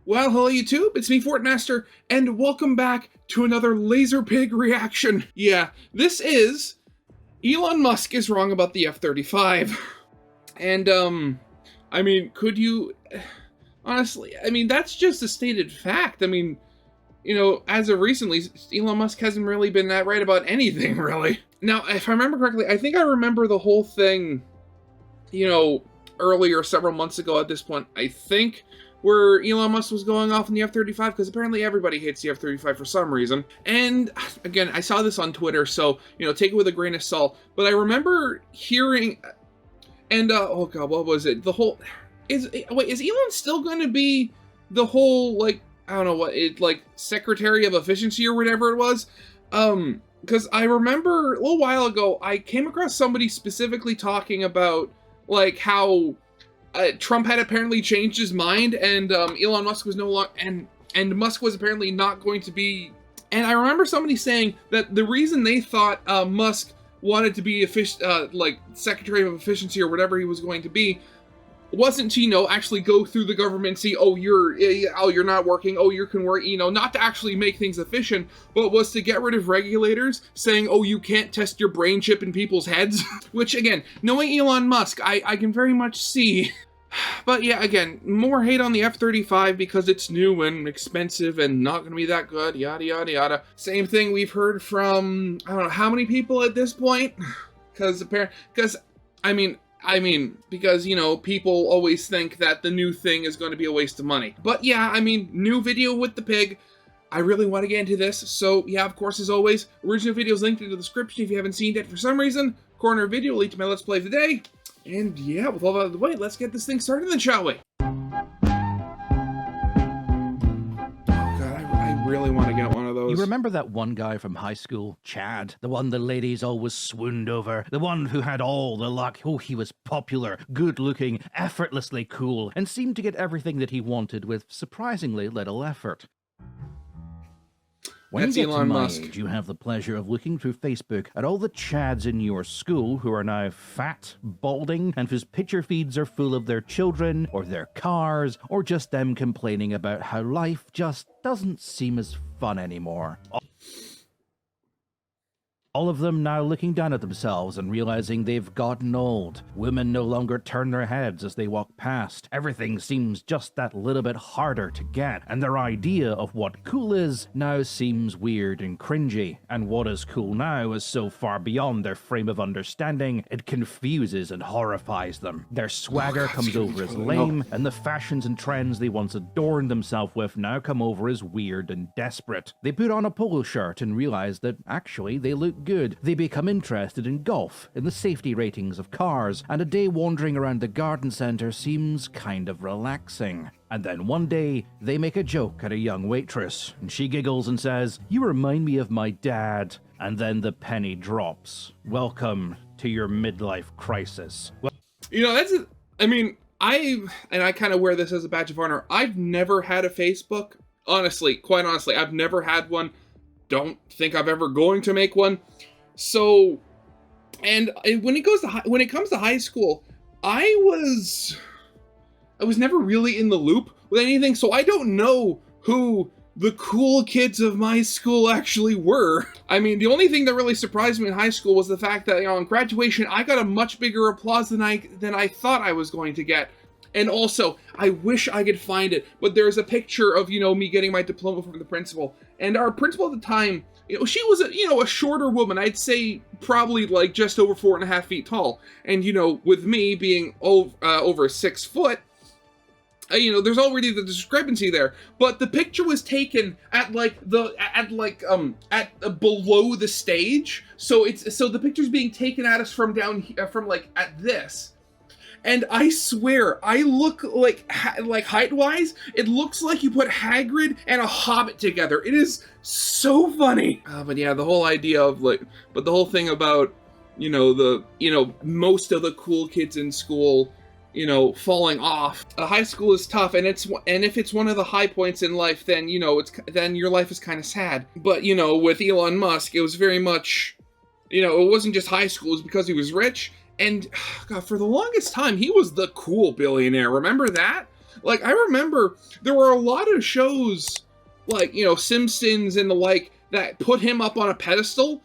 Well, hello YouTube, it's me Fortmaster, and welcome back to another LazerPig reaction. Yeah, this is Elon Musk is wrong about the F-35. And, I mean, could you... Honestly, I mean, that's just a stated fact. I mean, you know, as of recently, Elon Musk hasn't really been that right about anything, really. Now, if I remember correctly, I think I remember the whole thing, you know, earlier, several months ago at this point, I think, where Elon Musk was going off in the F-35, because apparently everybody hates the F-35 for some reason. And, again, I saw this on Twitter, so, you know, take it with a grain of salt. But I remember hearing, and, oh god, what was it? The whole, is Elon still going to be the whole, like, I don't know what, like, Secretary of Efficiency or whatever it was? Because I remember a little while ago, I came across somebody specifically talking about, like, how Trump had apparently changed his mind, and Elon Musk was no longer, and Musk was apparently not going to be. And I remember somebody saying that the reason they thought Musk wanted to be like Secretary of Efficiency or whatever he was going to be wasn't to, you know, actually go through the government and see, oh, you're not working, oh, you can work, you know, not to actually make things efficient, but was to get rid of regulators saying, oh, you can't test your brain chip in people's heads. Which, again, knowing Elon Musk, I can very much see. But yeah, again, more hate on the F-35 because it's new and expensive and not going to be that good, yada, yada, yada. Same thing we've heard from, I don't know how many people at this point, because, because, you know, people always think that the new thing is going to be a waste of money. But yeah, I mean, new video with the pig. I really want to get into this, so yeah, of course, as always, original videos linked in the description if you haven't seen it for some reason. Corner video linked to my Let's Play of the day. And yeah, with all that out of the way, let's get this thing started then, shall we? Oh god, I really want to get one of those. You remember that one guy from high school, Chad? The one the ladies always swooned over? The one who had all the luck? Oh, he was popular, good-looking, effortlessly cool, and seemed to get everything that he wanted with surprisingly little effort. When That's you get Elon to my Musk. age, you have the pleasure of looking through Facebook at all the Chads in your school who are now fat, balding, and whose picture feeds are full of their children, or their cars, or just them complaining about how life just doesn't seem as fun anymore. All of them now looking down at themselves and realizing they've gotten old. Women no longer turn their heads as they walk past. Everything seems just that little bit harder to get, and their idea of what cool is now seems weird and cringy. And what is cool now is so far beyond their frame of understanding, it confuses and horrifies them. Their swagger comes over as lame, and the fashions and trends they once adorned themselves with now come over as weird and desperate. They put on a polo shirt and realize that actually they look good. They become interested in golf, in the safety ratings of cars, and a day wandering around the garden center seems kind of relaxing. And then one day, they make a joke at a young waitress, and she giggles and says, "You remind me of my dad." And then the penny drops. Welcome to your midlife crisis. You know, that's it. I mean, I kind of wear this as a badge of honor. I've never had a Facebook. Honestly, quite honestly, I've never had one. Don't think I'm ever going to make one. So, and when it comes to high school, I was never really in the loop with anything, so I don't know who the cool kids of my school actually were. I mean, the only thing that really surprised me in high school was the fact that, you know, on graduation, I got a much bigger applause than I thought I was going to get. And also, I wish I could find it, but there's a picture of, you know, me getting my diploma from the principal. And our principal at the time, you know, she was a shorter woman. I'd say probably like just over 4.5 feet tall. And, you know, with me being over 6 foot, you know, there's already the discrepancy there. But the picture was taken at below the stage. So the picture's being taken at us from down here, from like at this. And I swear, I look like height-wise, it looks like you put Hagrid and a Hobbit together. It is so funny. But yeah, the whole idea of but the whole thing about, you know, most of the cool kids in school, you know, falling off. High school is tough, and if it's one of the high points in life, then, you know, then your life is kind of sad. But, you know, with Elon Musk, it was very much, you know, it wasn't just high school, it was because he was rich. And, God, for the longest time, he was the cool billionaire. Remember that? Like, I remember there were a lot of shows, like, Simpsons and the like, that put him up on a pedestal.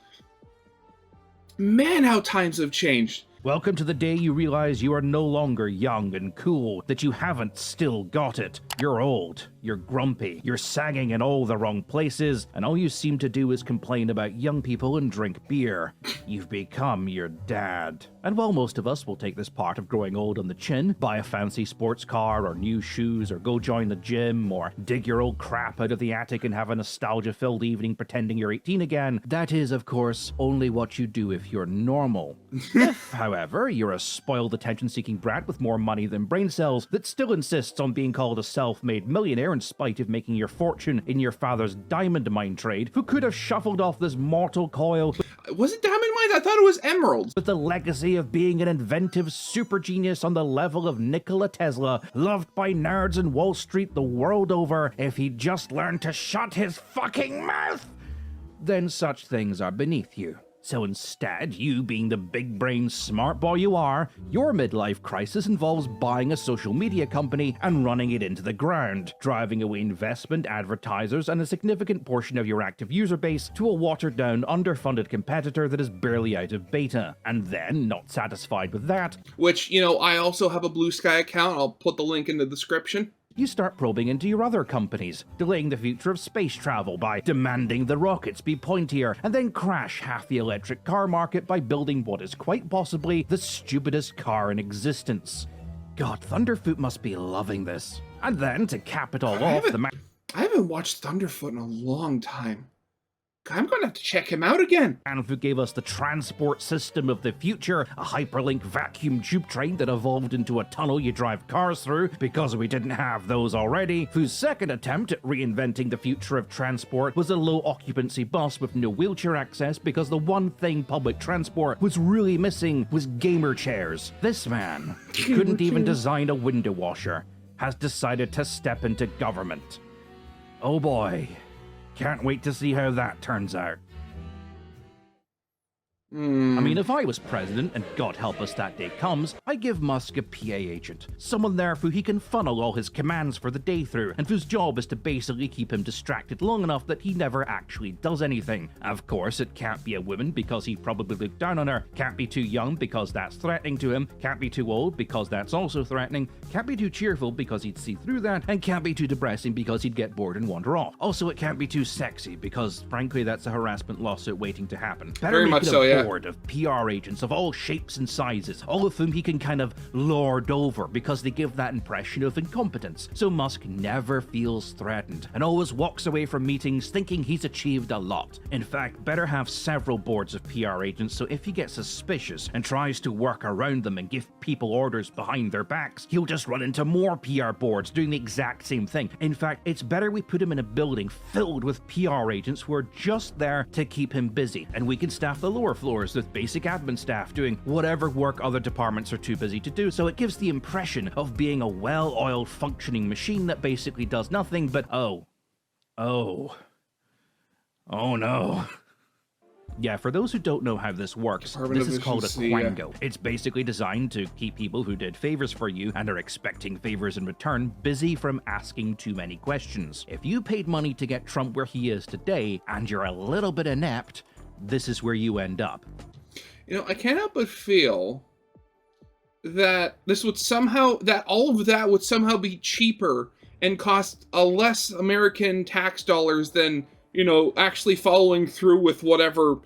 Man, how times have changed. Welcome to the day you realize you are no longer young and cool, that you haven't still got it. You're old, you're grumpy, you're sagging in all the wrong places, and all you seem to do is complain about young people and drink beer. You've become your dad. And while most of us will take this part of growing old on the chin, buy a fancy sports car or new shoes or go join the gym or dig your old crap out of the attic and have a nostalgia-filled evening pretending you're 18 again, that is, of course, only what you do if you're normal. If, however, you're a spoiled attention-seeking brat with more money than brain cells that still insists on being called a self-made millionaire in spite of making your fortune in your father's diamond mine trade, who could have shuffled off this mortal coil Was it diamond mines? I thought it was emeralds. with the legacy of being an inventive super genius on the level of Nikola Tesla, loved by nerds in Wall Street the world over, if he'd just learned to shut his fucking mouth, then such things are beneath you. So instead, you being the big-brained smart boy you are, your midlife crisis involves buying a social media company and running it into the ground, driving away investment, advertisers, and a significant portion of your active user base to a watered-down, underfunded competitor that is barely out of beta. And then, not satisfied with that, Which, I also have a Blue Sky account. I'll put the link in the description. you start probing into your other companies, delaying the future of space travel by demanding the rockets be pointier, and then crash half the electric car market by building what is quite possibly the stupidest car in existence. God, Thunderfoot must be loving this. And then, to cap it all off, I haven't watched Thunderfoot in a long time. I'm going to have to check him out again. man who gave us the transport system of the future, a hyperlink vacuum tube train that evolved into a tunnel you drive cars through because we didn't have those already, whose second attempt at reinventing the future of transport was a low-occupancy bus with no wheelchair access because the one thing public transport was really missing was gamer chairs. This man, who couldn't even design a window washer, has decided to step into government. Oh boy. Can't wait to see how that turns out. I mean, if I was president, and God help us that day comes, I'd give Musk a PA agent. Someone there who he can funnel all his commands for the day through, and whose job is to basically keep him distracted long enough that he never actually does anything. Of course, it can't be a woman because he'd probably look down on her. Can't be too young because that's threatening to him. Can't be too old because that's also threatening. Can't be too cheerful because he'd see through that. And can't be too depressing because he'd get bored and wander off. Also, it can't be too sexy because, frankly, that's a harassment lawsuit waiting to happen. Better Very make much it a so, yeah. board of PR agents of all shapes and sizes, all of whom he can kind of lord over because they give that impression of incompetence. So Musk never feels threatened and always walks away from meetings thinking he's achieved a lot. In fact, better have several boards of PR agents so if he gets suspicious and tries to work around them and give people orders behind their backs, he'll just run into more PR boards doing the exact same thing. In fact, it's better we put him in a building filled with PR agents who are just there to keep him busy, and we can staff the lower floors with basic admin staff doing whatever work other departments are too busy to do, so it gives the impression of being a well-oiled functioning machine that basically does nothing but oh no. Yeah, for those who don't know how this works, Department this of is called a Efficiency, yeah. quango. It's basically designed to keep people who did favors for you and are expecting favors in return busy from asking too many questions. If you paid money to get Trump where he is today and you're a little bit inept, this is where you end up. I can't help but feel that all of that would somehow be cheaper and cost a less American tax dollars than, actually following through with whatever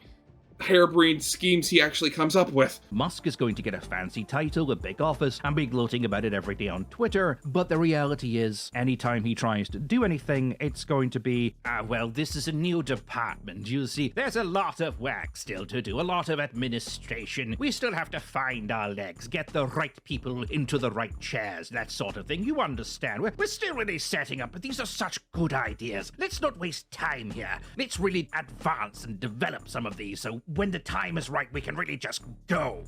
harebrained schemes he actually comes up with. Musk is going to get a fancy title, a big office, and be gloating about it every day on Twitter, but the reality is, anytime he tries to do anything, it's going to be, well, this is a new department, you see. There's a lot of work still to do, a lot of administration. We still have to find our legs, get the right people into the right chairs, that sort of thing. You understand. We're still really setting up, but these are such good ideas. Let's not waste time here. Let's really advance and develop some of these, so when the time is right, we can really just go.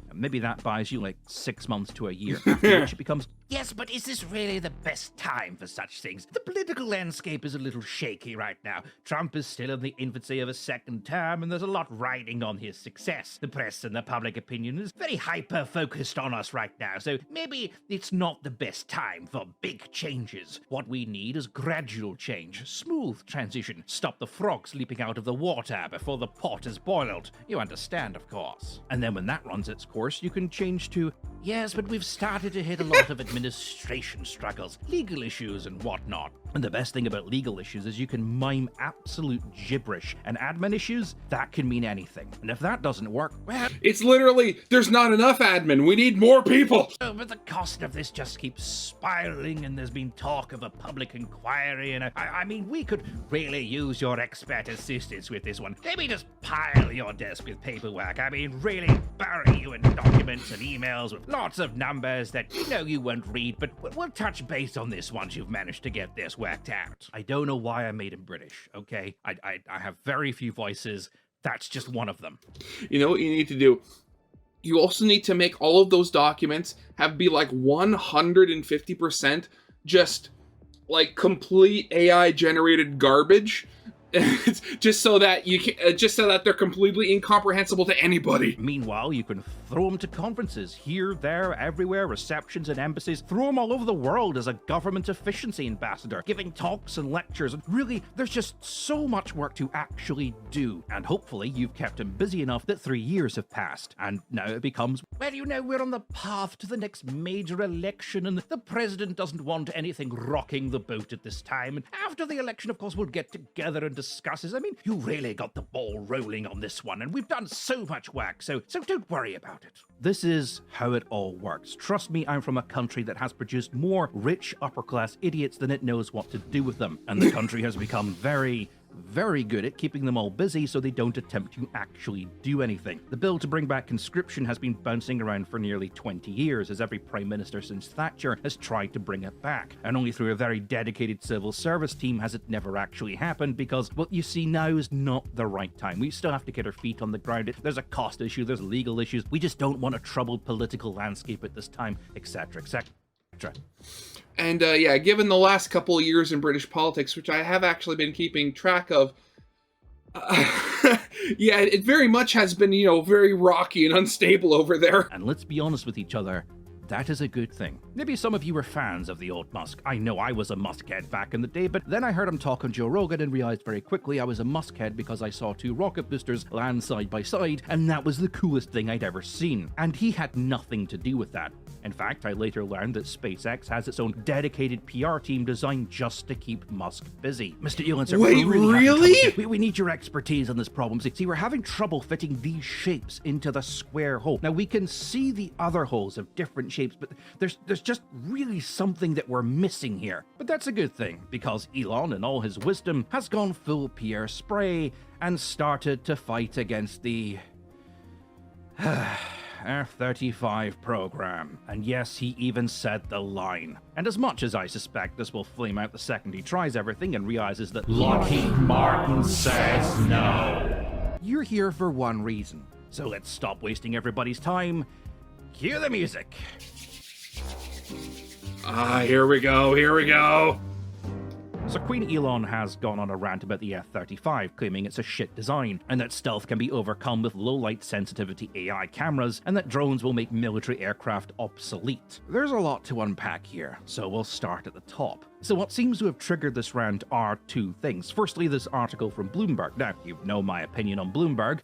And maybe that buys you like 6 months to a year, after which it becomes, yes, but is this really the best time for such things? The political landscape is a little shaky right now. Trump is still in the infancy of a second term, and there's a lot riding on his success. The press and the public opinion is very hyper-focused on us right now, so maybe it's not the best time for big changes. What we need is gradual change, smooth transition, stop the frogs leaping out of the water before the pot is boiled. You understand, of course. And then when that runs its course, you can change to, yes, but we've started to hit a lot of administration struggles, legal issues and whatnot. And the best thing about legal issues is you can mime absolute gibberish, and admin issues, that can mean anything. And if that doesn't work, well, It's literally, there's not enough admin. We need more people. oh, but the cost of this just keeps spiraling, and there's been talk of a public inquiry, and I mean, we could really use your expert assistance with this one. Maybe just pile your desk with paperwork. I mean, really bury you in documents and emails with lots of numbers that you know you won't read, but we'll touch base on this once you've managed to get this worked out. I don't know why I made him British, okay? I have very few voices. That's just one of them. You know what you need to do? You also need to make all of those documents be like 150% just like complete AI generated garbage. just so that they're completely incomprehensible to anybody. Meanwhile, you can throw them to conferences here, there, everywhere, receptions and embassies. Throw them all over the world as a government efficiency ambassador, giving talks and lectures. And really, there's just so much work to actually do. And hopefully, you've kept him busy enough that 3 years have passed. And now it becomes, well, you know, we're on the path to the next major election, and the president doesn't want anything rocking the boat at this time. And after the election, of course, we'll get together and discuss it. I mean, you really got the ball rolling on this one, and we've done so much work, so don't worry about it. This is how it all works. Trust me, I'm from a country that has produced more rich upper-class idiots than it knows what to do with them, and the country has become very good at keeping them all busy so they don't attempt to actually do anything. The bill to bring back conscription has been bouncing around for nearly 20 years, as every prime minister since Thatcher has tried to bring it back. And only through a very dedicated civil service team has it never actually happened because, well, you see, now is not the right time. We still have to get our feet on the ground. There's a cost issue, there's legal issues. We just don't want a troubled political landscape at this time, etc., etc. And yeah, given the last couple of years in British politics, which I have actually been keeping track of, yeah, it very much has been, you know, very rocky and unstable over there. And let's be honest with each other, that is a good thing. Maybe some of you were fans of the old Musk. I know I was a Muskhead back in the day, but then I heard him talk on Joe Rogan and realized very quickly I was a Muskhead because I saw 2 rocket boosters land side by side, and that was the coolest thing I'd ever seen. And he had nothing to do with that. In fact, I later learned that SpaceX has its own dedicated PR team designed just to keep Musk busy. Mr. Elon, sir, wait, really? We need your expertise on this problem. See, we're having trouble fitting these shapes into the square hole. Now, we can see the other holes of different shapes, but there's just really something that we're missing here. But that's a good thing, because Elon, in all his wisdom, has gone full Pierre Spray and started to fight against the F-35 program. And yes, he even said the line. And as much as I suspect this will flame out the second he tries everything and realizes that Lockheed Martin says no, you're here for one reason. So let's stop wasting everybody's time. Cue the music. Here we go. So Queen Elon has gone on a rant about the F-35, claiming it's a shit design, and that stealth can be overcome with low-light sensitivity AI cameras, and that drones will make military aircraft obsolete. There's a lot to unpack here, so we'll start at the top. So what seems to have triggered this rant are 2 things. Firstly, this article from Bloomberg. Now, you know my opinion on Bloomberg.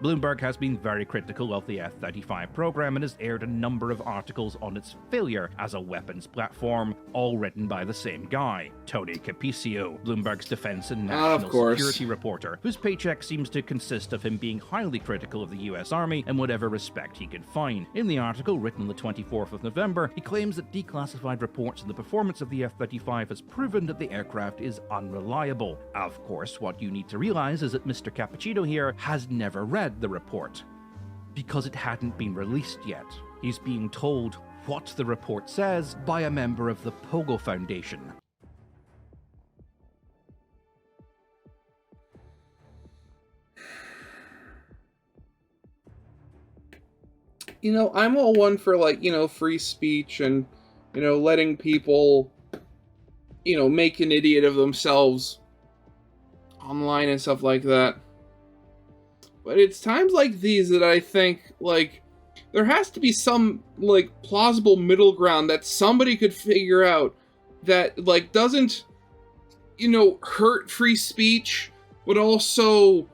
Bloomberg has been very critical of the F-35 program and has aired a number of articles on its failure as a weapons platform, all written by the same guy, Tony Capiccio, Bloomberg's defense and national security reporter, whose paycheck seems to consist of him being highly critical of the US Army in whatever respect he can find. In the article, written on the 24th of November, he claims that declassified reports on the performance of the F-35 has proven that the aircraft is unreliable. Of course, what you need to realize is that Mr. Cappuccino here has never read the report, because it hadn't been released yet. He's being told what the report says by a member of the Pogo Foundation. I'm all one for, like, free speech and, letting people, make an idiot of themselves online and stuff like that. But it's times like these that I think, like, there has to be some, like, plausible middle ground that somebody could figure out that, like, doesn't, hurt free speech, but also,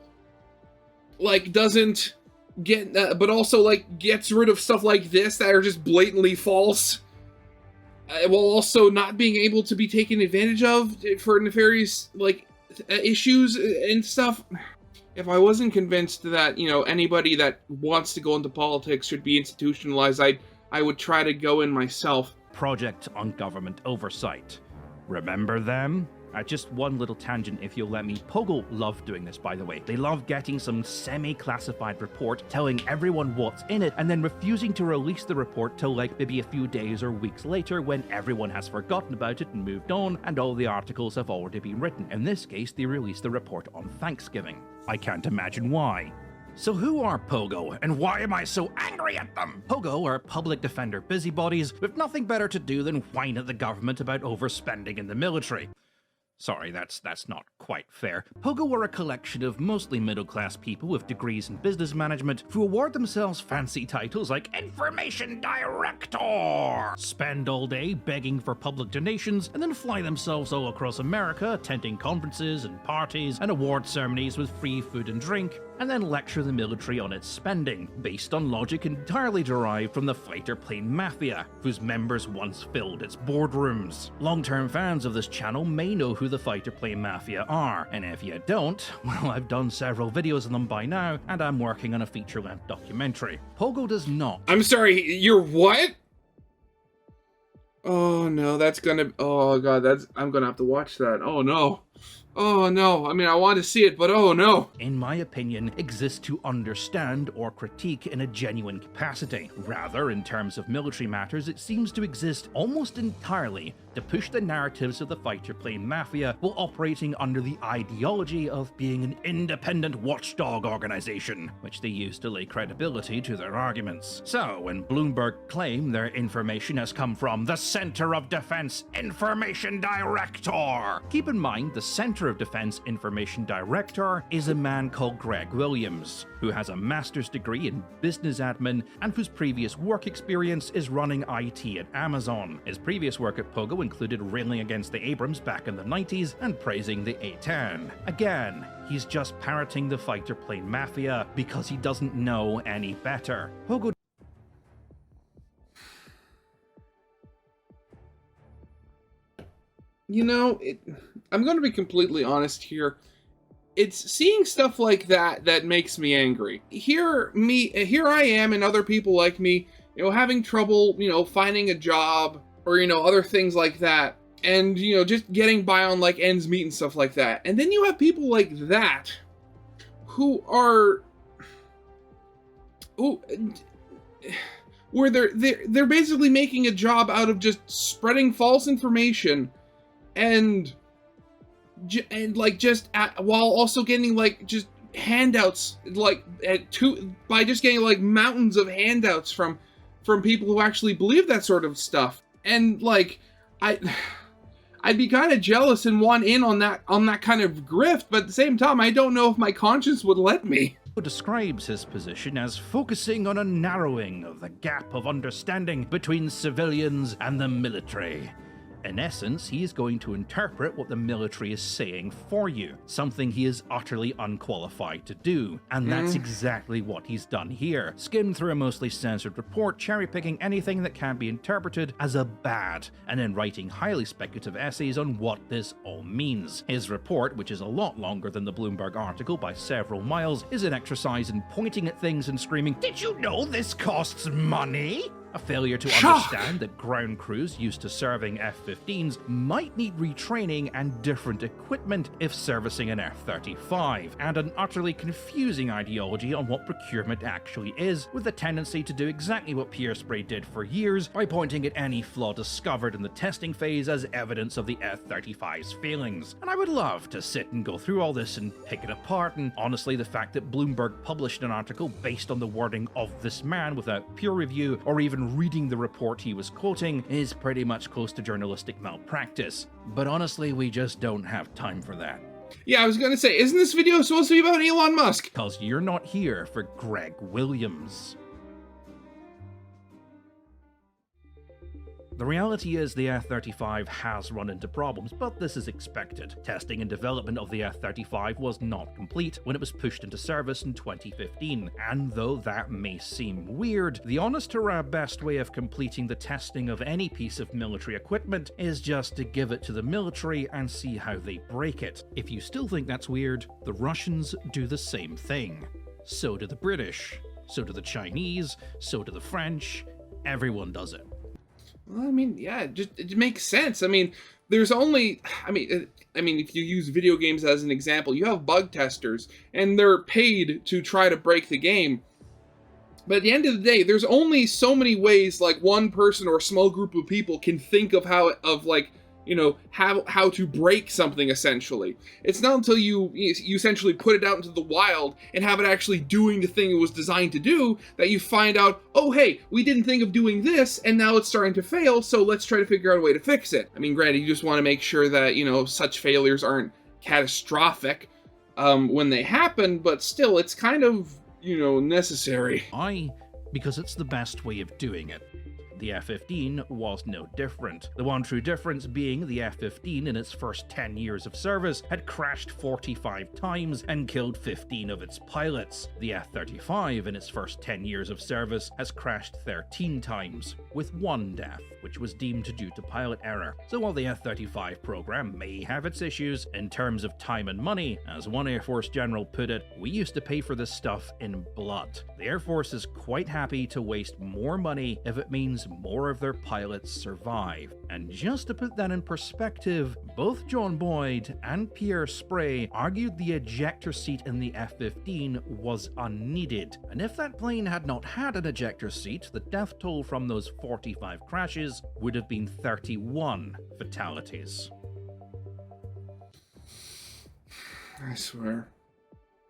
like, doesn't get, but also, like, gets rid of stuff like this that are just blatantly false, while also not being able to be taken advantage of for nefarious, like, issues and stuff. If I wasn't convinced that, anybody that wants to go into politics should be institutionalized, I would try to go in myself. Project on Government Oversight. Remember them? Just one little tangent, if you'll let me. Pogo love doing this, by the way. They love getting some semi-classified report, telling everyone what's in it, and then refusing to release the report till, like, maybe a few days or weeks later when everyone has forgotten about it and moved on, and all the articles have already been written. In this case, they released the report on Thanksgiving. I can't imagine why. So who are Pogo, and why am I so angry at them? Pogo are public defender busybodies with nothing better to do than whine at the government about overspending in the military. Sorry, that's not quite fair. Pogo were a collection of mostly middle-class people with degrees in business management who award themselves fancy titles like Information Director, spend all day begging for public donations, and then fly themselves all across America attending conferences and parties and award ceremonies with free food and drink, and then lecture the military on its spending, based on logic entirely derived from the fighter plane mafia, whose members once filled its boardrooms. Long-term fans of this channel may know who the fighter plane mafia are, and if you don't, well, I've done several videos on them by now, and I'm working on a feature-length documentary. Pogo does not. I'm sorry, you're what? Oh no, oh god, I'm gonna have to watch that. Oh no. Oh no, I mean, I want to see it, but oh no. In my opinion, exist to understand or critique in a genuine capacity. Rather, in terms of military matters, it seems to exist almost entirely to push the narratives of the fighter plane mafia while operating under the ideology of being an independent watchdog organization, which they use to lay credibility to their arguments. So, when Bloomberg claim their information has come from the Center of Defense Information Director, keep in mind the Center of Defense Information Director is a man called Greg Williams, who has a master's degree in business admin and whose previous work experience is running IT at Amazon. His previous work at Pogo included railing against the Abrams back in the 90s and praising the A-10. Again, he's just parroting the fighter plane mafia because he doesn't know any better. Pogo I'm going to be completely honest here. It's seeing stuff like that that makes me angry. Here I am and other people like me, having trouble, finding a job or, other things like that. And, just getting by on, like, ends meet and stuff like that. And then you have people like that who are... where they're basically making a job out of just spreading false information and while also getting, like, just handouts, like, by just getting, like, mountains of handouts from people who actually believe that sort of stuff. And, like, I'd be kind of jealous and want in on that kind of grift, but at the same time, I don't know if my conscience would let me. Describes his position as focusing on a narrowing of the gap of understanding between civilians and the military. In essence, he is going to interpret what the military is saying for you, something he is utterly unqualified to do. And that's exactly what he's done here. Skimmed through a mostly censored report, cherry-picking anything that can be interpreted as a bad, and then writing highly speculative essays on what this all means. His report, which is a lot longer than the Bloomberg article by several miles, is an exercise in pointing at things and screaming, "Did you know this costs money?" A failure to Shock! understand that ground crews used to serving F-15s might need retraining and different equipment if servicing an F-35, and an utterly confusing ideology on what procurement actually is, with a tendency to do exactly what Pierre Spray did for years by pointing at any flaw discovered in the testing phase as evidence of the F-35's failings. And I would love to sit and go through all this and pick it apart, and honestly the fact that Bloomberg published an article based on the wording of this man without peer review or even reading the report he was quoting is pretty much close to journalistic malpractice. But honestly, we just don't have time for that. Yeah, I was gonna say, isn't this video supposed to be about Elon Musk? Because you're not here for Greg Williams. The reality is the F-35 has run into problems, but this is expected. Testing and development of the F-35 was not complete when it was pushed into service in 2015, and though that may seem weird, the honest to our best way of completing the testing of any piece of military equipment is just to give it to the military and see how they break it. If you still think that's weird, the Russians do the same thing. So do the British, so do the Chinese, so do the French. Everyone does it. Well, I mean, yeah, it makes sense. I mean, there's only, if you use video games as an example, you have bug testers, and they're paid to try to break the game. But at the end of the day, there's only so many ways, like, one person or a small group of people can think of how to break something, essentially. It's not until you essentially put it out into the wild and have it actually doing the thing it was designed to do that you find out, oh hey, we didn't think of doing this and now it's starting to fail, so let's try to figure out a way to fix it. I mean, granted, you just want to make sure that, such failures aren't catastrophic when they happen, but still, it's kind of, necessary. Because it's the best way of doing it. The F-15 was no different. The one true difference being the F-15 in its first 10 years of service had crashed 45 times and killed 15 of its pilots. The F-35 in its first 10 years of service has crashed 13 times, with one death, which was deemed due to pilot error. So while the F-35 program may have its issues in terms of time and money, as one Air Force general put it, we used to pay for this stuff in blood. The Air Force is quite happy to waste more money if it means more of their pilots survive. And just to put that in perspective, both John Boyd and Pierre Spray argued the ejector seat in the F-15 was unneeded. And if that plane had not had an ejector seat, the death toll from those 45 crashes would have been 31 fatalities. I swear.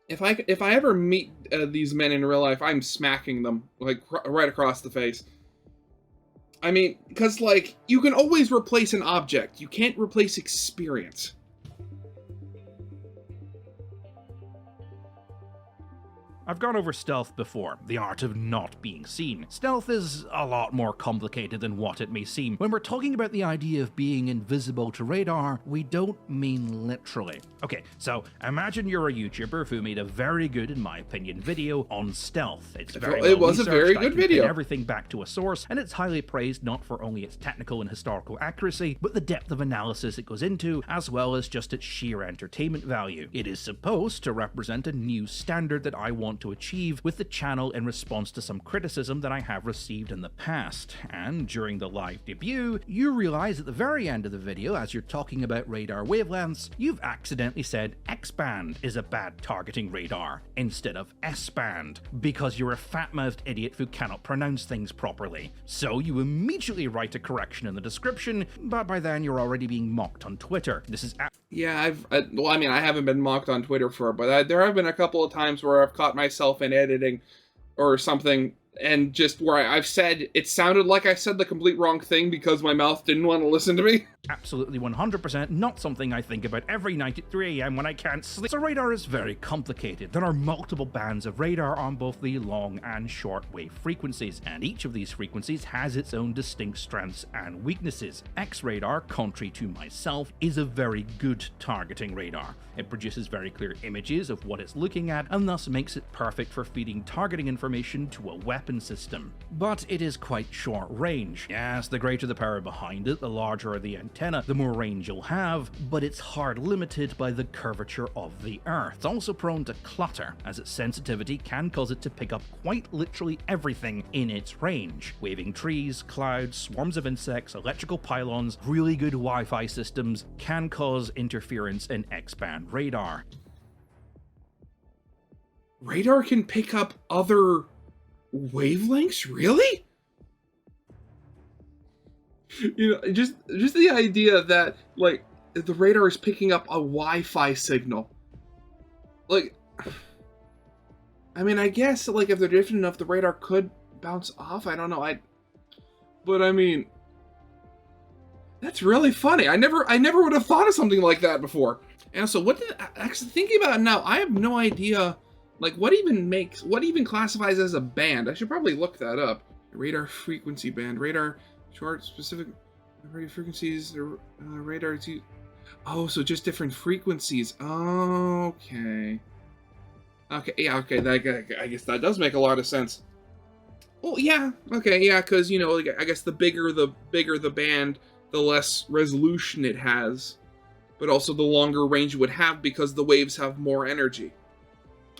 If I ever meet these men in real life, I'm smacking them, like, right across the face. I mean, because, like, you can always replace an object. You can't replace experience. I've gone over stealth before, the art of not being seen. Stealth is a lot more complicated than what it may seem. When we're talking about the idea of being invisible to radar, we don't mean literally. Okay, so imagine you're a YouTuber who made a very good, in my opinion, video on stealth. It was a very good video. Everything back to a source, and it's highly praised not for only its technical and historical accuracy, but the depth of analysis it goes into, as well as just its sheer entertainment value. It is supposed to represent a new standard that I want to achieve with the channel in response to some criticism that I have received in the past. And during the live debut, you realize at the very end of the video, as you're talking about radar wavelengths, you've accidentally said X-band is a bad targeting radar instead of S-band, because you're a fat-mouthed idiot who cannot pronounce things properly. So you immediately write a correction in the description, but by then you're already being mocked on Twitter. This is Yeah, I haven't been mocked on Twitter for it, but there have been a couple of times where I've caught myself in editing or something, and just where I've said, it sounded like I said the complete wrong thing because my mouth didn't want to listen to me. Absolutely 100% not something I think about every night at 3 AM when I can't sleep. So radar is very complicated. There are multiple bands of radar on both the long and short wave frequencies, and each of these frequencies has its own distinct strengths and weaknesses. X-radar, contrary to myself, is a very good targeting radar. It produces very clear images of what it's looking at, and thus makes it perfect for feeding targeting information to a weapon weapon system. But it is quite short range. Yes, the greater the power behind it, the larger the antenna, the more range you'll have, but it's hard limited by the curvature of the Earth. It's also prone to clutter, as its sensitivity can cause it to pick up quite literally everything in its range. Waving trees, clouds, swarms of insects, electrical pylons, really good Wi-Fi systems can cause interference in X-band radar. Radar can pick up other wavelengths? Really? You know, just the idea that, like, the radar is picking up a Wi-Fi signal. Like, I mean, I guess, like, if they're different enough, the radar could bounce off. I don't know. But I mean, that's really funny. I never would have thought of something like that before. And so, actually thinking about it now, I have no idea, like, what even classifies as a band. I should probably look that up. Radar frequency band, radar short specific radio frequencies, radar to. Oh, so just different frequencies. Okay. Okay, yeah, okay. I guess that does make a lot of sense. Oh, yeah. Okay, yeah, because, you know, like, I guess the bigger the band, the less resolution it has, but also the longer range it would have because the waves have more energy.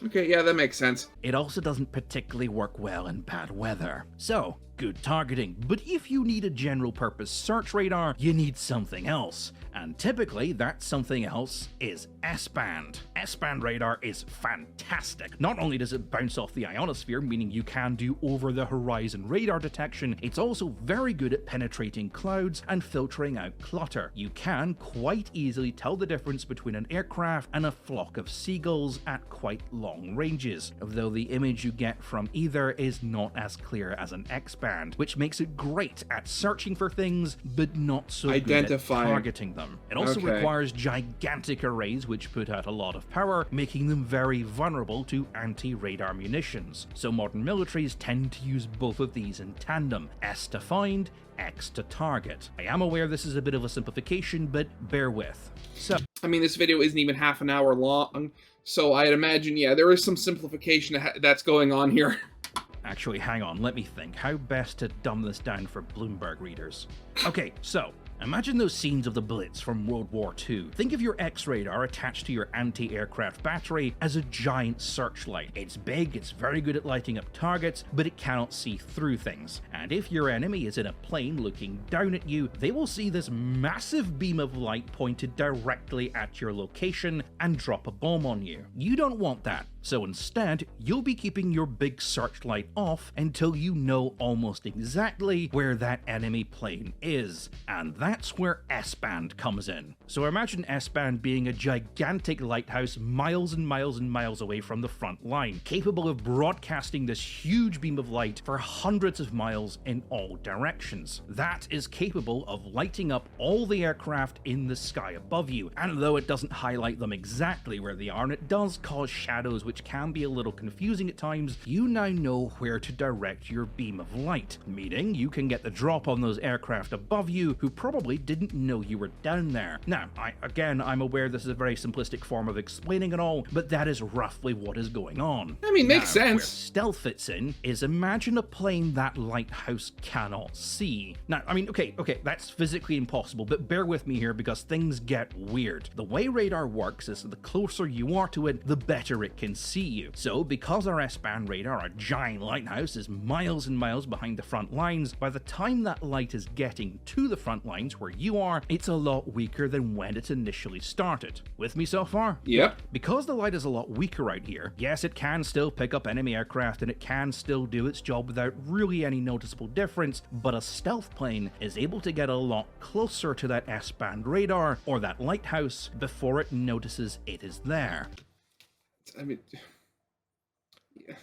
Okay, yeah, that makes sense. It also doesn't particularly work well in bad weather. So, good targeting, but if you need a general purpose search radar, you need something else. And typically, that something else is S-band. S-band radar is fantastic. Not only does it bounce off the ionosphere, meaning you can do over-the-horizon radar detection, it's also very good at penetrating clouds and filtering out clutter. You can quite easily tell the difference between an aircraft and a flock of seagulls at quite long ranges, though the image you get from either is not as clear as an X-band, which makes it great at searching for things, but not so good at targeting them. It also requires gigantic arrays which put out a lot of power, making them very vulnerable to anti-radar munitions. So modern militaries tend to use both of these in tandem, S to find, X to target. I am aware this is a bit of a simplification, but bear with. So, I mean, this video isn't even half an hour long, so I'd imagine, yeah, there is some simplification that's going on here. Actually, hang on, let me think. How best to dumb this down for Bloomberg readers? Okay, so imagine those scenes of the Blitz from World War II. Think of your X-radar attached to your anti-aircraft battery as a giant searchlight. It's big, it's very good at lighting up targets, but it cannot see through things. And if your enemy is in a plane looking down at you, they will see this massive beam of light pointed directly at your location and drop a bomb on you. You don't want that. So instead, you'll be keeping your big searchlight off until you know almost exactly where that enemy plane is. And that's where S-band comes in. So imagine S-band being a gigantic lighthouse miles and miles and miles away from the front line, capable of broadcasting this huge beam of light for hundreds of miles in all directions. That is capable of lighting up all the aircraft in the sky above you, and though it doesn't highlight them exactly where they are, and it does cause shadows which can be a little confusing at times, you now know where to direct your beam of light, meaning you can get the drop on those aircraft above you who probably didn't know you were down there. Now, I'm aware this is a very simplistic form of explaining it all, but that is roughly what is going on. I mean, makes sense. Where stealth fits in is imagine a plane that lighthouse cannot see. Now, I mean, okay, that's physically impossible, but bear with me here because things get weird. The way radar works is the closer you are to it, the better it can see you. So, because our S-band radar, our giant lighthouse, is miles and miles behind the front lines, by the time that light is getting to the front lines where you are, it's a lot weaker than when it initially started. With me so far? Yep. Because the light is a lot weaker out here, yes, it can still pick up enemy aircraft and it can still do its job without really any noticeable difference, but a stealth plane is able to get a lot closer to that S-band radar or that lighthouse before it notices it is there. I mean, yeah,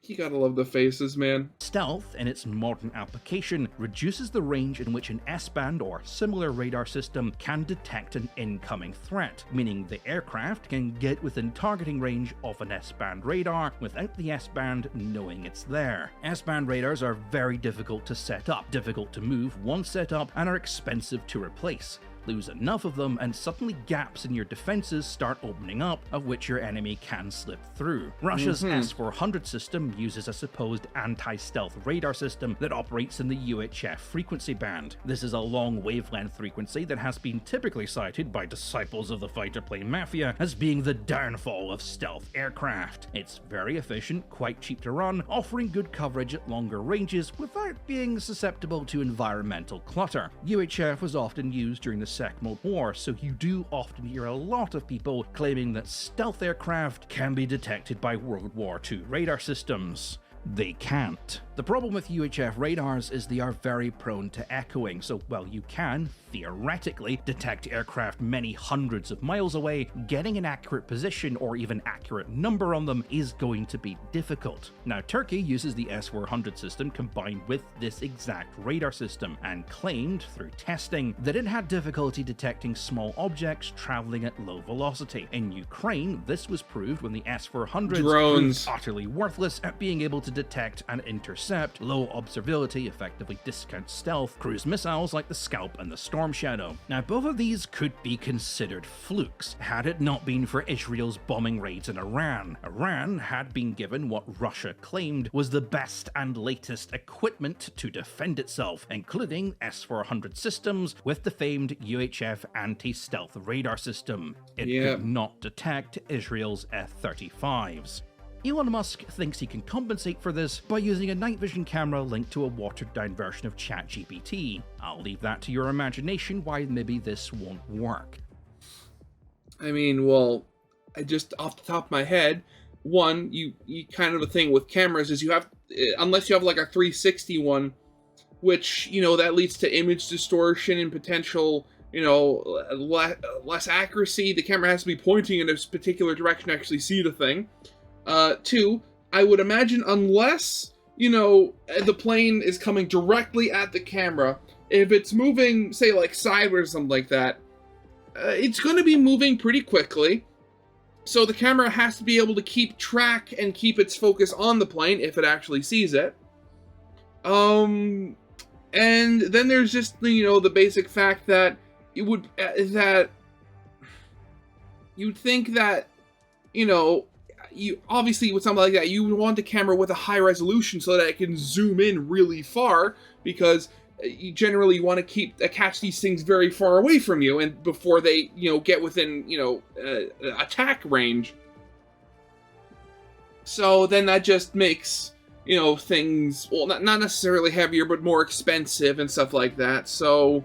you gotta love the faces, man. Stealth, in its modern application, reduces the range in which an S-band or similar radar system can detect an incoming threat, meaning the aircraft can get within targeting range of an S-band radar without the S-band knowing it's there. S-band radars are very difficult to set up, difficult to move once set up, and are expensive to replace. Lose enough of them, and suddenly gaps in your defenses start opening up, of which your enemy can slip through. Russia's S-400 system uses a supposed anti-stealth radar system that operates in the UHF frequency band. This is a long wavelength frequency that has been typically cited by disciples of the fighter plane mafia as being the downfall of stealth aircraft. It's very efficient, quite cheap to run, offering good coverage at longer ranges without being susceptible to environmental clutter. UHF was often used during the Second World War, so you do often hear a lot of people claiming that stealth aircraft can be detected by World War II radar systems. They can't. The problem with UHF radars is they are very prone to echoing, so while you can, theoretically, detect aircraft many hundreds of miles away, getting an accurate position or even accurate number on them is going to be difficult. Now, Turkey uses the S-400 system combined with this exact radar system, and claimed, through testing, that it had difficulty detecting small objects traveling at low velocity. In Ukraine, this was proved when the S-400s proved utterly worthless at being able to detect and intercept low observability, effectively discount stealth, cruise missiles like the Scalp and the Storm Shadow. Now, both of these could be considered flukes, had it not been for Israel's bombing raids in Iran. Iran had been given what Russia claimed was the best and latest equipment to defend itself, including S-400 systems with the famed UHF anti-stealth radar system. It could not detect Israel's F-35s. Elon Musk thinks he can compensate for this by using a night vision camera linked to a watered-down version of ChatGPT. I'll leave that to your imagination why maybe this won't work. I mean, well, I just off the top of my head, one, you kind of the thing with cameras is you have, unless you have like a 360 one, which, you know, that leads to image distortion and potential, you know, less accuracy. The camera has to be pointing in a particular direction to actually see the thing. Two, I would imagine unless, you know, the plane is coming directly at the camera, if it's moving, say, like sideways or something like that, it's going to be moving pretty quickly. So the camera has to be able to keep track and keep its focus on the plane if it actually sees it. And then there's just, you know, the basic fact that it would, that you'd think that, you know, you obviously with something like that, you would want the camera with a high resolution so that it can zoom in really far, because you generally want to catch these things very far away from you and before they, you know, get within, you know, attack range. So then that just makes, you know, things, well, not necessarily heavier, but more expensive and stuff like that. So,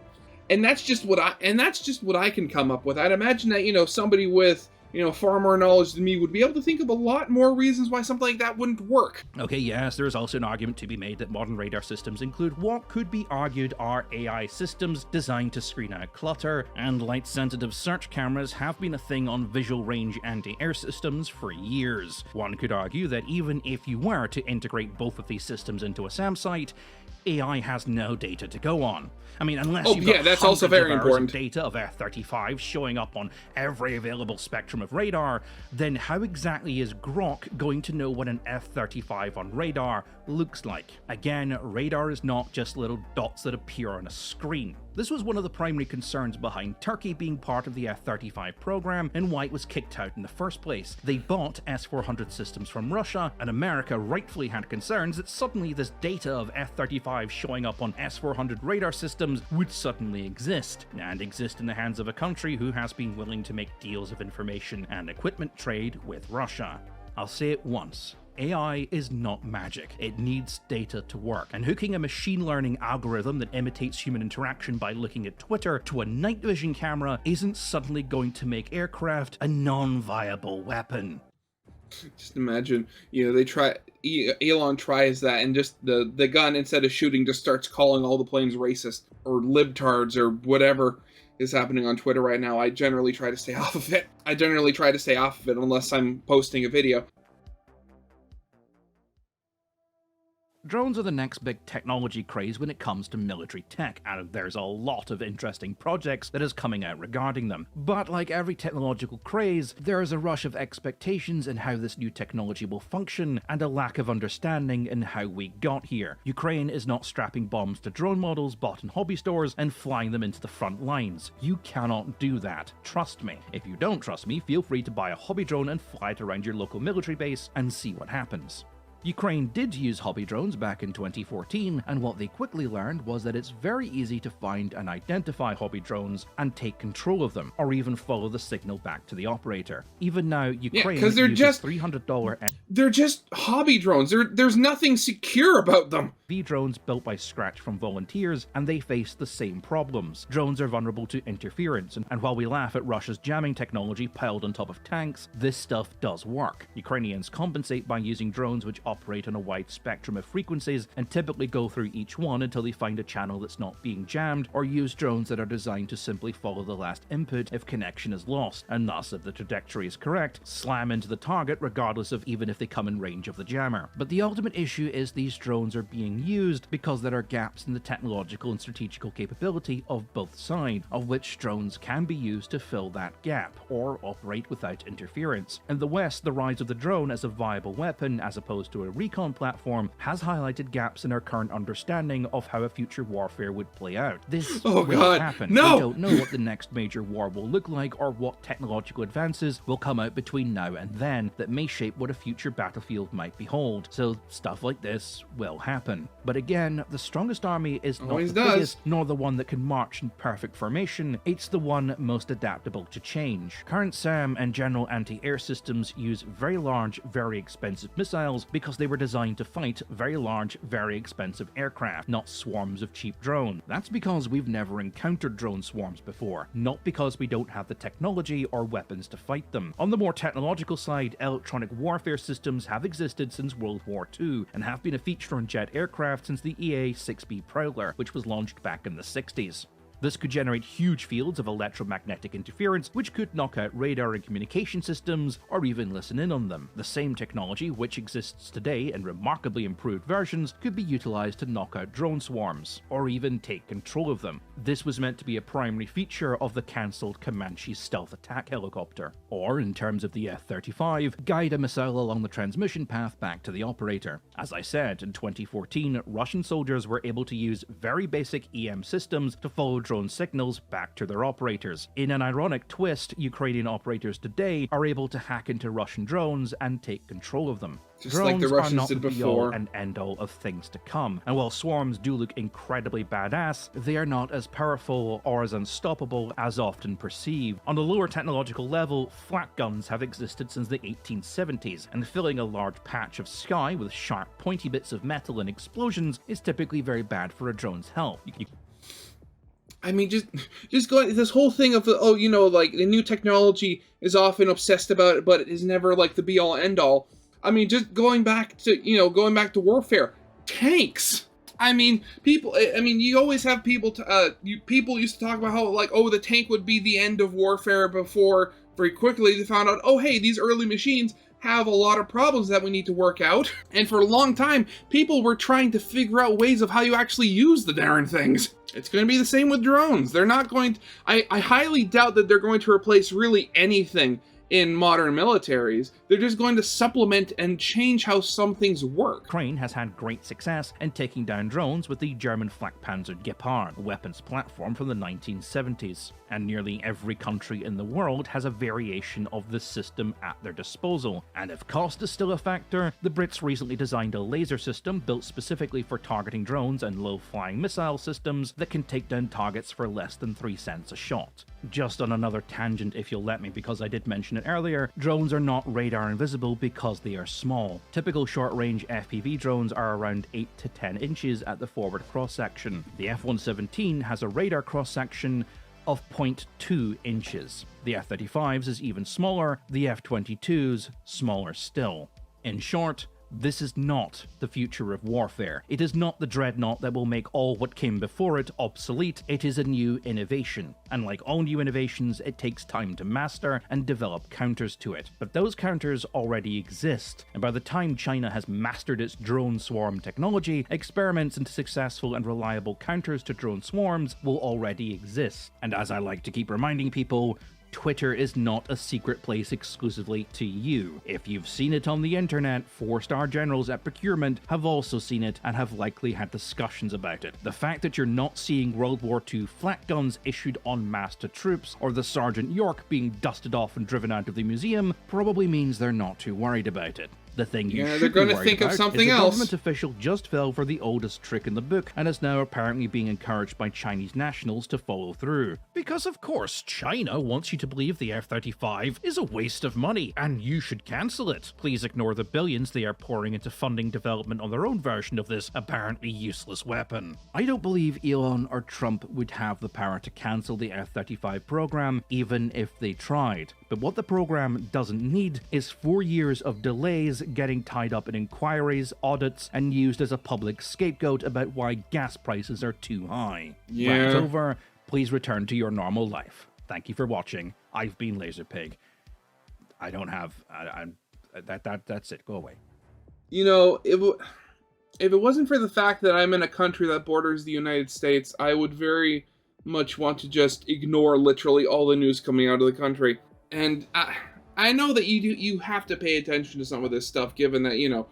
and that's just what I can come up with. I'd imagine that, you know, somebody with, you know, far more knowledge than me would be able to think of a lot more reasons why something like that wouldn't work. Okay, yes, there is also an argument to be made that modern radar systems include what could be argued are AI systems designed to screen out clutter, and light-sensitive search cameras have been a thing on visual range anti-air systems for years. One could argue that even if you were to integrate both of these systems into a SAM site, AI has no data to go on. I mean, unless you've got that's also very important. Data of F-35 showing up on every available spectrum of radar, then how exactly is Grok going to know what an F-35 on radar looks like? Again, radar is not just little dots that appear on a screen. This was one of the primary concerns behind Turkey being part of the F-35 program and why it was kicked out in the first place. They bought S-400 systems from Russia, and America rightfully had concerns that suddenly this data of F-35 showing up on S-400 radar systems would suddenly exist, and exist in the hands of a country who has been willing to make deals of information and equipment trade with Russia. I'll say it once. AI is not magic. It needs data to work, and hooking a machine learning algorithm that imitates human interaction by looking at Twitter to a night vision camera isn't suddenly going to make aircraft a non-viable weapon. Just imagine, you know, Elon tries that, and just the gun, instead of shooting, just starts calling all the planes racist or libtards or whatever is happening on Twitter right now. I generally try to stay off of it. Unless I'm posting a video. Drones are the next big technology craze when it comes to military tech, and there's a lot of interesting projects that is coming out regarding them. But like every technological craze, there is a rush of expectations in how this new technology will function, and a lack of understanding in how we got here. Ukraine is not strapping bombs to drone models bought in hobby stores and flying them into the front lines. You cannot do that. Trust me. If you don't trust me, feel free to buy a hobby drone and fly it around your local military base and see what happens. Ukraine did use hobby drones back in 2014, and what they quickly learned was that it's very easy to find and identify hobby drones and take control of them, or even follow the signal back to the operator. Even now, Ukraine because they're uses just $300 they're just hobby drones. There's nothing secure about them. FPV drones built by scratch from volunteers, and they face the same problems. Drones are vulnerable to interference, and while we laugh at Russia's jamming technology piled on top of tanks, this stuff does work. Ukrainians compensate by using drones which operate on a wide spectrum of frequencies and typically go through each one until they find a channel that's not being jammed, or use drones that are designed to simply follow the last input if connection is lost, and thus, if the trajectory is correct, slam into the target regardless of even if they come in range of the jammer. But the ultimate issue is these drones are being used because there are gaps in the technological and strategical capability of both sides, of which drones can be used to fill that gap, or operate without interference. In the West, the rise of the drone as a viable weapon as opposed to a recon platform has highlighted gaps in our current understanding of how a future warfare would play out. This will happen. No! We don't know what the next major war will look like or what technological advances will come out between now and then that may shape what a future battlefield might behold. So stuff like this will happen. But again, the strongest army is not the biggest, nor the one that can march in perfect formation. It's the one most adaptable to change. Current SAM and general anti-air systems use very large, very expensive missiles because they were designed to fight very large, very expensive aircraft, not swarms of cheap drones. That's because we've never encountered drone swarms before, not because we don't have the technology or weapons to fight them. On the more technological side, electronic warfare systems have existed since World War II and have been a feature on jet aircraft since the EA-6B Prowler, which was launched back in the 60s. This could generate huge fields of electromagnetic interference, which could knock out radar and communication systems, or even listen in on them. The same technology, which exists today in remarkably improved versions, could be utilized to knock out drone swarms, or even take control of them. This was meant to be a primary feature of the cancelled Comanche stealth attack helicopter. Or, in terms of the F-35, guide a missile along the transmission path back to the operator. As I said, in 2014, Russian soldiers were able to use very basic EM systems to follow drone signals back to their operators. In an ironic twist, Ukrainian operators today are able to hack into Russian drones and take control of them. Just Drones like the Russians are not did the before. be-all and end-all of things to come, and while swarms do look incredibly badass, they are not as powerful or as unstoppable as often perceived. On a lower technological level, flak guns have existed since the 1870s, and filling a large patch of sky with sharp, pointy bits of metal and explosions is typically very bad for a drone's health. I mean, just going this whole thing of like the new technology is often obsessed about it, but it is never like the be all end all. I mean, just going back to warfare, tanks. I mean, you always have people. People used to talk about how the tank would be the end of warfare before very quickly they found out, oh hey, these early machines have a lot of problems that we need to work out. And for a long time, people were trying to figure out ways of how you actually use the darn things. It's going to be the same with drones. They're not going to... I highly doubt that they're going to replace really anything in modern militaries. They're just going to supplement and change how some things work. Ukraine has had great success in taking down drones with the German Flakpanzer Gepard, a weapons platform from the 1970s. And nearly every country in the world has a variation of this system at their disposal. And if cost is still a factor, the Brits recently designed a laser system built specifically for targeting drones and low-flying missile systems that can take down targets for less than 3 cents a shot. Just on another tangent, if you'll let me, because I did mention it earlier, drones are not radar invisible because they are small. Typical short-range FPV drones are around 8 to 10 inches at the forward cross-section. The F-117 has a radar cross-section of 0.2 inches. The F-35's is even smaller, the F-22's smaller still. In short, This is not the future of warfare. It is not the dreadnought that will make all what came before it obsolete. It is a new innovation. And like all new innovations, it takes time to master and develop counters to it. But those counters already exist. And by the time China has mastered its drone swarm technology, experiments into successful and reliable counters to drone swarms will already exist. And as I like to keep reminding people, Twitter is not a secret place exclusively to you. If you've seen it on the internet, 4-star generals at procurement have also seen it and have likely had discussions about it. The fact that you're not seeing World War II flak guns issued en masse to troops, or the Sergeant York being dusted off and driven out of the museum, probably means they're not too worried about it. The thing you should be worried think about of something is the else. government official just fell for the oldest trick in the book and is now apparently being encouraged by Chinese nationals to follow through. Because of course, China wants you to believe the F-35 is a waste of money and you should cancel it. Please ignore the billions they are pouring into funding development on their own version of this apparently useless weapon. I don't believe Elon or Trump would have the power to cancel the F-35 program even if they tried. But what the program doesn't need is 4 years of delays getting tied up in inquiries, audits, and used as a public scapegoat about why gas prices are too high. Yeah. Rant over. Please return to your normal life. Thank you for watching. I've been LazerPig. I don't have... that's it. Go away. You know, if it wasn't for the fact that I'm in a country that borders the United States, I would very much want to just ignore literally all the news coming out of the country. And I know that you have to pay attention to some of this stuff, given that, you know,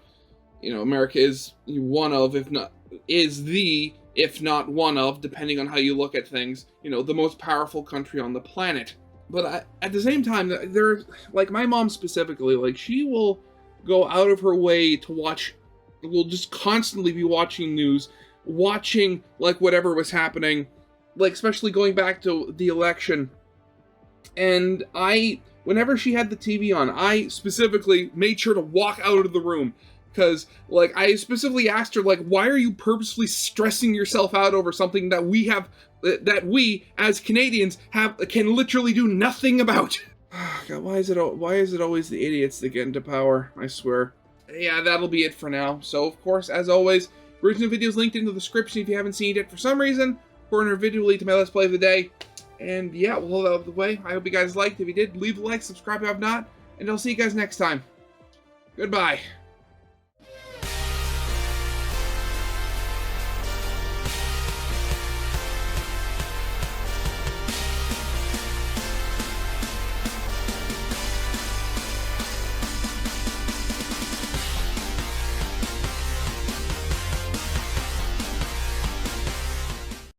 America is one of, if not one of, depending on how you look at things, you know, the most powerful country on the planet. But at the same time, there, like my mom specifically, like she will go out of her way to watch, will just constantly be watching news, watching like whatever was happening, like especially going back to the election. And whenever she had the TV on, I specifically made sure to walk out of the room. Because, like, I specifically asked her, like, why are you purposefully stressing yourself out over something that we, as Canadians, can literally do nothing about? God, why is it always the idiots that get into power? I swear. Yeah, that'll be it for now. So, of course, as always, original videos linked in the description if you haven't seen it for some reason. Corner video lead to my Let's Play of the day. And yeah, we'll hold that out of the way. I hope you guys liked. If you did, leave a like, subscribe if you have not, and I'll see you guys next time. Goodbye.